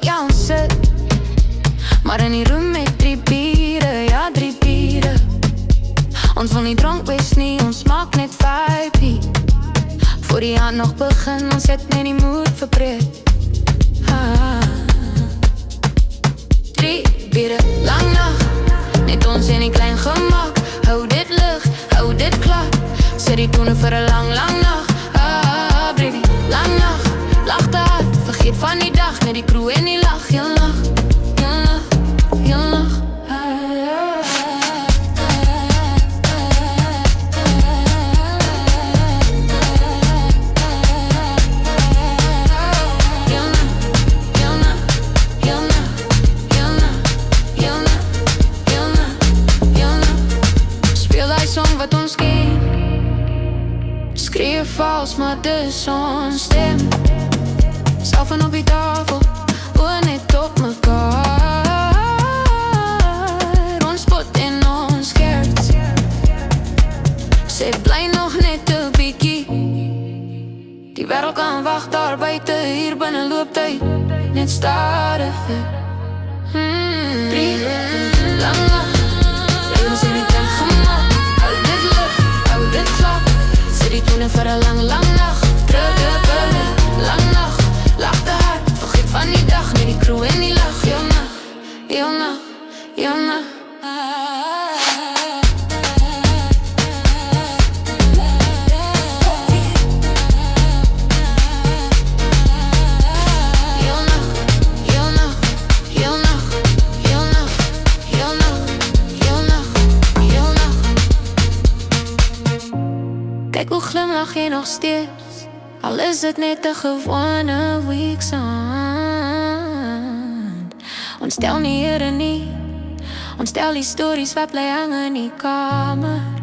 ja ons sit, maar in die room met 3 biere, ja 3 biere. Ons wil nie dronk wees nie, ons maak net vibe. Voor die aand nog begin, ons het net die moed verbreek. 3 biere, lang nacht, net ons in die klein gemak. Hou dit lig, hou dit klap, sit die toene vir 'n lang, lang nacht. Baby, lang nacht, lach te hard, vergeet van die dag, net die crew en die lach. Heel nacht, heel nacht, heel nacht. Wat ons ken, skreeu vals, maar dis ons stem. Selfen op die tafel, oor net op mekaar. Ons spot en ons skerts, sê bly nog net 'n bietjie. Die wêreld kan wag daar buite, hier binne loop tyd net stadiger. 3 lang nacht, ons in die klein gemak. Dit klap, sit die toene vir 'n lang, lang nacht. Teruggekomen, lang nacht, lach te hard, vergeet van die dag, net die crew en die lach. Heel nacht, heel nacht, heel nacht. Kyk hoe glimlach jy nog steeds, al is dit net 'n gewone weekend. Ons tel nie here nie, ons tel die stories wat bly hang in die kamer.